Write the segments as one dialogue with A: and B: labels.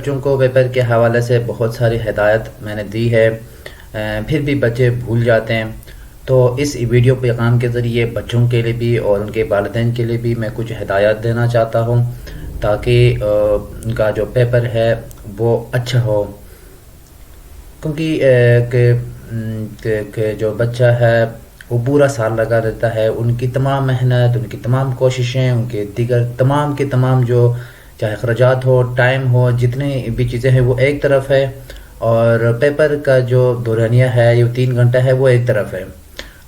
A: بچوں کو پیپر کے حوالے سے بہت ساری ہدایت میں نے دی ہے، پھر بھی بچے بھول جاتے ہیں۔ تو اس ویڈیو پیغام کے ذریعے بچوں کے لیے بھی اور ان کے والدین کے لیے بھی میں کچھ ہدایات دینا چاہتا ہوں تاکہ ان کا جو پیپر ہے وہ اچھا ہو، کیونکہ کہ جو بچہ ہے وہ پورا سال لگا رہتا ہے، ان کی تمام محنت، ان کی تمام کوششیں، ان کے دیگر تمام کے تمام جو چاہے اخراجات ہو، ٹائم ہو، جتنی بھی چیزیں ہیں وہ ایک طرف ہے، اور پیپر کا جو دورانیہ ہے یہ 3 گھنٹہ ہے وہ ایک طرف ہے۔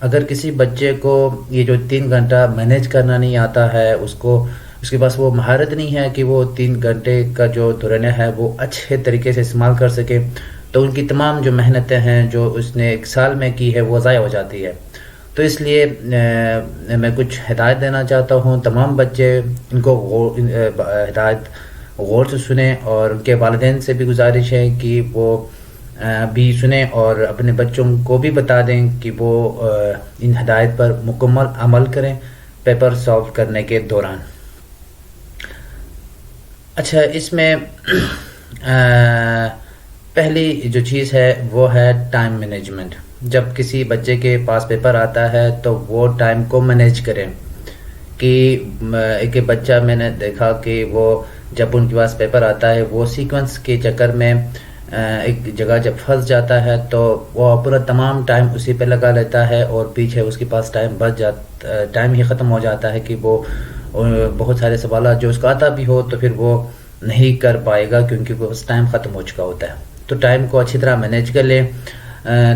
A: اگر کسی بچے کو یہ جو 3 گھنٹہ مینیج کرنا نہیں آتا ہے، اس کے پاس وہ مہارت نہیں ہے کہ وہ 3 گھنٹے کا جو دورانیہ ہے وہ اچھے طریقے سے استعمال کر سکے، تو ان کی تمام جو محنتیں ہیں جو اس نے 1 سال میں کی ہے وہ ضائع ہو جاتی ہے۔ تو اس لیے میں کچھ ہدایت دینا چاہتا ہوں، تمام بچے ان کو ہدایت غور سے سنیں، اور ان کے والدین سے بھی گزارش ہے کہ وہ بھی سنیں اور اپنے بچوں کو بھی بتا دیں کہ وہ ان ہدایت پر مکمل عمل کریں پیپر سالو کرنے کے دوران۔ اچھا، اس میں پہلی جو چیز ہے وہ ہے ٹائم مینجمنٹ۔ جب کسی بچے کے پاس پیپر آتا ہے تو وہ ٹائم کو مینیج کریں، کہ ایک بچہ میں نے دیکھا کہ وہ جب ان کے پاس پیپر آتا ہے وہ سیکوینس کے چکر میں ایک جگہ جب پھنس جاتا ہے تو وہ پورا تمام ٹائم اسی پہ لگا لیتا ہے، اور پیچھے اس کے پاس ٹائم ہی ختم ہو جاتا ہے کہ وہ بہت سارے سوالات جو اس کو آتا بھی ہو تو پھر وہ نہیں کر پائے گا کیونکہ وہ اس ٹائم ختم ہو چکا ہوتا ہے۔ تو ٹائم کو اچھی طرح مینیج کر لیں۔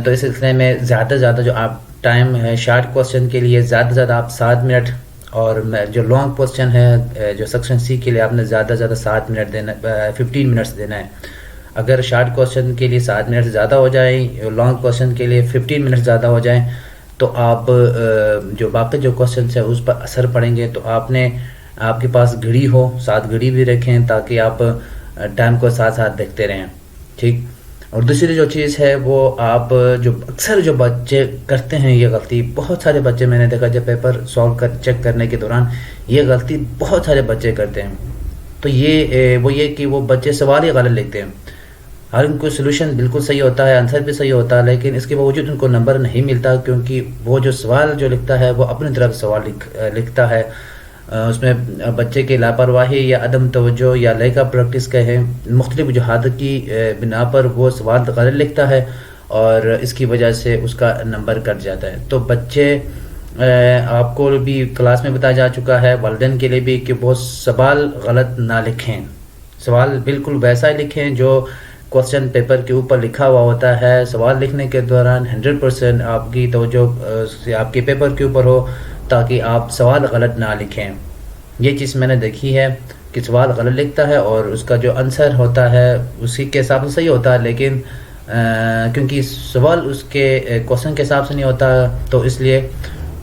A: تو اس سلسلے میں زیادہ سے زیادہ جو آپ ٹائم ہے شارٹ کوسچن کے لیے زیادہ سے زیادہ آپ 7 منٹ، اور جو لانگ کوسچن ہے جو سیکشن سی کے لیے آپ نے زیادہ سے زیادہ 7 منٹ دینا، 15 منٹس دینا ہے۔ اگر شارٹ کوسچن کے لیے 7 منٹ زیادہ ہو جائیں، لانگ کوسچن کے لیے 15 منٹ زیادہ ہو جائیں، تو آپ جو باقی جو کوسچنس ہیں اس پر اثر پڑیں گے۔ تو آپ کے پاس گھڑی ہو، ساتھ گھڑی بھی رکھیں تاکہ آپ ٹائم کو ساتھ ساتھ دیکھتے رہیں، ٹھیک۔ اور دوسری جو چیز ہے وہ آپ جو اکثر جو بچے کرتے ہیں یہ غلطی، بہت سارے بچے میں نے دیکھا جب پیپر سالو چیک کرنے کے دوران یہ غلطی بہت سارے بچے کرتے ہیں، تو یہ کہ وہ بچے سوال ہی غلط لکھتے ہیں۔ ہر ان کو سلوشن بالکل صحیح ہوتا ہے، آنسر بھی صحیح ہوتا ہے، لیکن اس کے باوجود ان کو نمبر نہیں ملتا کیونکہ وہ جو سوال جو لکھتا ہے وہ اپنی طرف سوال لکھتا ہے، اس میں بچے کی لاپرواہی یا عدم توجہ یا لیک آف پریکٹس کہیں، مختلف وجوہات کی بنا پر وہ سوال غلط لکھتا ہے، اور اس کی وجہ سے اس کا نمبر کٹ جاتا ہے۔ تو بچے آپ کو بھی کلاس میں بتایا جا چکا ہے، والدین کے لیے بھی، کہ وہ سوال غلط نہ لکھیں، سوال بالکل ویسا ہی لکھیں جو کوسچن پیپر کے اوپر لکھا ہوا ہوتا ہے۔ سوال لکھنے کے دوران 100% آپ کی توجہ آپ کے پیپر کے اوپر ہو تاکہ آپ سوال غلط نہ لکھیں۔ یہ چیز میں نے دیکھی ہے کہ سوال غلط لکھتا ہے اور اس کا جو آنسر ہوتا ہے اسی کے حساب سے صحیح ہوتا ہے، لیکن کیونکہ سوال اس کے کوسچن کے حساب سے نہیں ہوتا تو اس لیے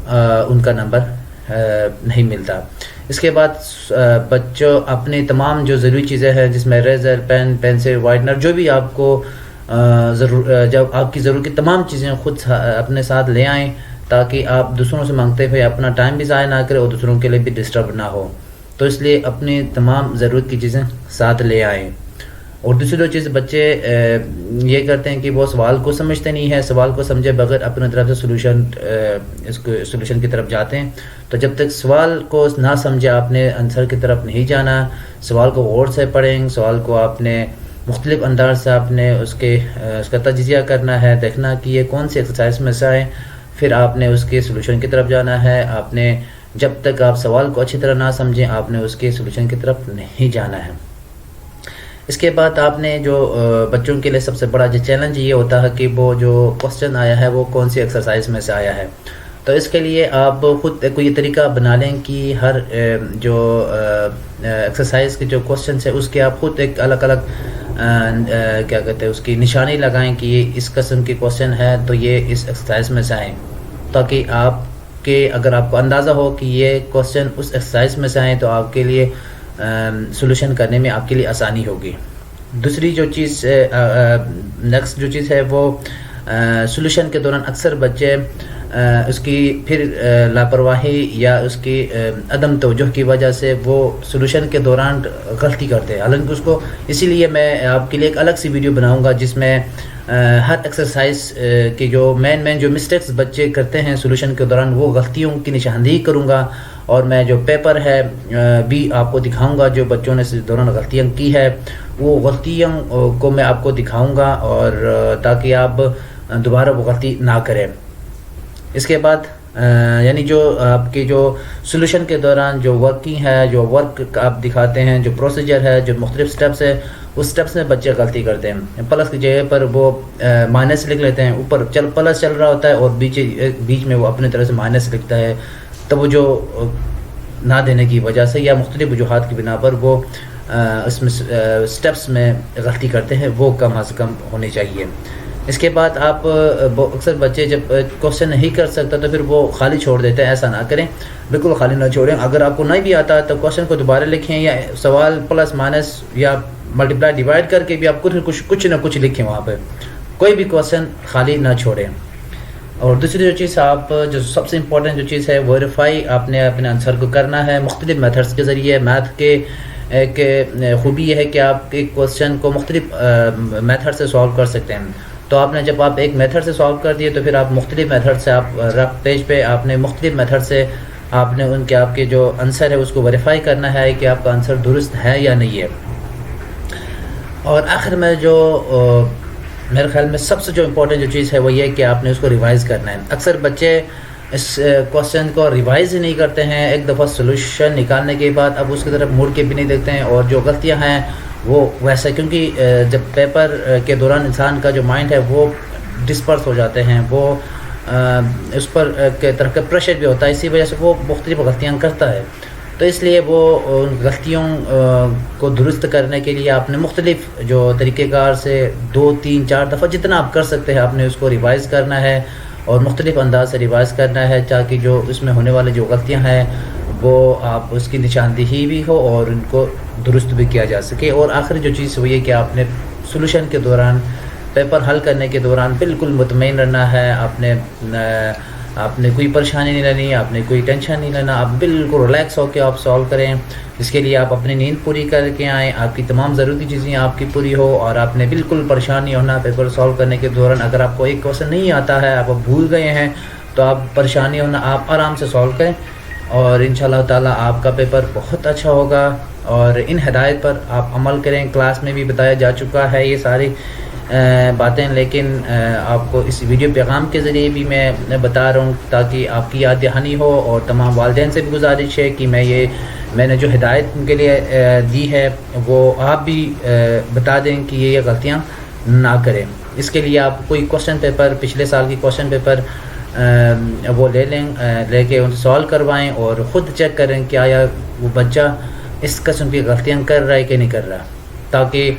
A: ان کا نمبر نہیں ملتا۔ اس کے بعد بچوں اپنی تمام جو ضروری چیزیں ہیں جس میں ریزر، پین، پینسل، وائٹنر، جو بھی آپ کو جب آپ کی ضرورت کی تمام چیزیں خود اپنے ساتھ لے آئیں تاکہ آپ دوسروں سے مانگتے ہوئے اپنا ٹائم بھی ضائع نہ کریں اور دوسروں کے لیے بھی ڈسٹرب نہ ہو۔ تو اس لیے اپنی تمام ضرورت کی چیزیں ساتھ لے آئیں۔ اور دوسری جو چیز بچے یہ کرتے ہیں کہ وہ سوال کو سمجھتے نہیں ہیں، سوال کو سمجھے بغیر اپنے طرف سے سولوشن کی طرف جاتے ہیں۔ تو جب تک سوال کو نہ سمجھے آپ نے آنسر کی طرف نہیں جانا، سوال کو غور سے پڑھیں، سوال کو آپ نے مختلف انداز سے آپ نے اس کا تجزیہ کرنا ہے، دیکھنا کہ یہ کون سی ایکسرسائز میں سے آئے، پھر آپ نے اس کے سولوشن کی طرف جانا ہے۔ آپ نے جب تک آپ سوال کو اچھی طرح نہ سمجھیں آپ نے اس کے سولوشن کی طرف نہیں جانا ہے۔ اس کے بعد آپ نے جو بچوں کے لیے سب سے بڑا جو چیلنج یہ ہوتا ہے کہ وہ جو کوسچن آیا ہے وہ کون سی ایکسرسائز میں سے آیا ہے۔ تو اس کے لیے آپ خود کوئی طریقہ بنا لیں کہ ہر جو ایکسرسائز کے جو کوسچنس ہے اس کے آپ خود ایک الگ الگ کیا کہتے ہیں اس کی نشانی لگائیں کہ یہ اس قسم کی کوسچن ہے تو یہ اس ایکسرسائز میں سے آئیں، تاکہ آپ کے اگر آپ کو اندازہ ہو کہ یہ کوسچن اس ایکسرسائز میں سے آئیں تو آپ کے لیے سولوشن کرنے میں آپ کے لیے آسانی ہوگی۔ دوسری جو چیز نیکسٹ جو چیز ہے وہ سولوشن کے دوران اکثر بچے اس کی پھر لاپرواہی یا اس کی عدم توجہ کی وجہ سے وہ سولوشن کے دوران غلطی کرتے ہیں. حالانکہ اس کو اسی لیے میں آپ کے لیے ایک الگ سی ویڈیو بناؤں گا جس میں ہر ایکسرسائز کی جو مین جو مسٹیکس بچے کرتے ہیں سولوشن کے دوران وہ غلطیوں کی نشاندہی کروں گا, اور میں جو پیپر ہے بھی آپ کو دکھاؤں گا جو بچوں نے اس دوران غلطیاں کی ہے, وہ غلطیوں کو میں آپ کو دکھاؤں گا اور تاکہ آپ دوبارہ وہ غلطی نہ کریں. اس کے بعد یعنی جو آپ کی جو سولوشن کے دوران جو ورکنگ ہے, جو ورک آپ دکھاتے ہیں, جو پروسیجر ہے, جو مختلف سٹیپس ہے, اس سٹیپس میں بچے غلطی کرتے ہیں. پلس کی جگہ پر وہ مائنس لکھ لیتے ہیں, اوپر پلس چل رہا ہوتا ہے اور بیچ میں وہ اپنے طرح سے مائنس لکھتا ہے. توجہ نہ دینے کی وجہ سے یا مختلف وجوہات کی بنا پر وہ اس میں سٹیپس میں غلطی کرتے ہیں, وہ کم از کم ہونی چاہیے. اس کے بعد آپ اکثر بچے جب کوشچن نہیں کر سکتا تو پھر وہ خالی چھوڑ دیتے ہیں. ایسا نہ کریں, بالکل خالی نہ چھوڑیں. اگر آپ کو نہیں بھی آتا تو کوشچن کو دوبارہ لکھیں یا سوال پلس مائنس یا ملٹیپلائی ڈیوائڈ کر کے بھی آپ کچھ نہ کچھ لکھیں وہاں پہ. کوئی بھی کوشچن خالی نہ چھوڑیں. اور دوسری جو چیز آپ جو سب سے امپورٹنٹ جو چیز ہے ویریفائی آپ نے اپنے آنسر کو کرنا ہے مختلف میتھڈس کے ذریعے. میتھ کے ایک خوبی یہ ہے کہ آپ ایک کوشچن کو مختلف میتھڈ سے سالو کر سکتے ہیں. تو آپ نے جب آپ ایک میتھڈ سے سالو کر دیے تو پھر آپ مختلف میتھڈ سے آپ رف پیج پہ آپ نے مختلف میتھڈ سے آپ نے آپ کے جو آنسر ہے اس کو ویریفائی کرنا ہے کہ آپ کا آنسر درست ہے یا نہیں ہے. اور آخر میں جو میرے خیال میں سب سے جو امپورٹنٹ جو چیز ہے وہ یہ کہ آپ نے اس کو ریوائز کرنا ہے. اکثر بچے اس کوشچن کو ریوائز ہی نہیں کرتے ہیں. ایک دفعہ سولوشن نکالنے کے بعد اب اس کی طرف مڑ کے بھی نہیں دیکھتے ہیں, اور جو غلطیاں ہیں وہ ویسا, کیونکہ جب پیپر کے دوران انسان کا جو مائنڈ ہے وہ ڈسپرس ہو جاتے ہیں, وہ اس پر کے طرح کا پریشر بھی ہوتا ہے, اسی وجہ سے وہ مختلف غلطیاں کرتا ہے. تو اس لیے وہ ان غلطیوں کو درست کرنے کے لیے آپ نے مختلف جو طریقہ کار سے 2 3 4 دفعہ جتنا آپ کر سکتے ہیں آپ نے اس کو ریوائز کرنا ہے اور مختلف انداز سے ریوائز کرنا ہے, تاکہ جو اس میں ہونے والے جو غلطیاں ہیں وہ آپ اس کی نشاندہی بھی ہو اور ان کو درست بھی کیا جا سکے. اور آخری جو چیز وہ یہ کہ آپ نے سولوشن کے دوران پیپر حل کرنے کے دوران بالکل مطمئن رہنا ہے. آپ نے کوئی پریشانی نہیں لینی, آپ نے کوئی ٹینشن نہیں لینا, آپ بالکل ریلیکس ہو کے آپ سالو کریں. اس کے لیے آپ اپنی نیند پوری کر کے آئیں, آپ کی تمام ضروری چیزیں آپ کی پوری ہو, اور آپ نے بالکل پریشان نہیں ہونا پیپر سالو کرنے کے دوران. اگر آپ کو ایک کوشچن نہیں آتا ہے, آپ بھول گئے ہیں, تو آپ پریشانی ہونا, آپ آرام سے سالو کریں اور انشاءاللہ تعالیٰ آپ کا پیپر بہت اچھا ہوگا. اور ان ہدایت پر آپ عمل کریں. کلاس میں بھی بتایا جا چکا ہے یہ ساری باتیں, لیکن آپ کو اس ویڈیو پیغام کے ذریعے بھی میں بتا رہا ہوں تاکہ آپ کی یاد دہانی ہو. اور تمام والدین سے بھی گزارش ہے کہ میں نے جو ہدایت ان کے لیے دی ہے وہ آپ بھی بتا دیں کہ یہ غلطیاں نہ کریں. اس کے لیے آپ کوئی کوشچن پیپر پچھلے سال کی کوشچن پیپر وہ لے کے ان سے سالو کروائیں اور خود چیک کریں کہ آیا وہ بچہ اس قسم کی غلطیاں کر رہا ہے کہ نہیں کر رہا, تاکہ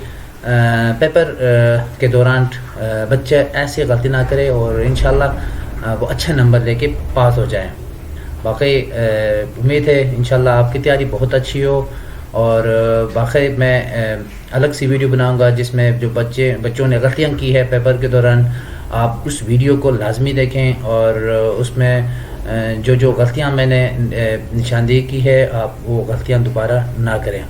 A: پیپر کے دوران بچے ایسی غلطی نہ کرے اور انشاءاللہ وہ اچھے نمبر لے کے پاس ہو جائیں. باقی امید ہے انشاءاللہ آپ کی تیاری بہت اچھی ہو. اور باقی میں الگ سی ویڈیو بناؤں گا جس میں جو بچوں نے غلطیاں کی ہے پیپر کے دوران, آپ اس ویڈیو کو لازمی دیکھیں اور اس میں جو غلطیاں میں نے نشاندہی کی ہے آپ وہ غلطیاں دوبارہ نہ کریں.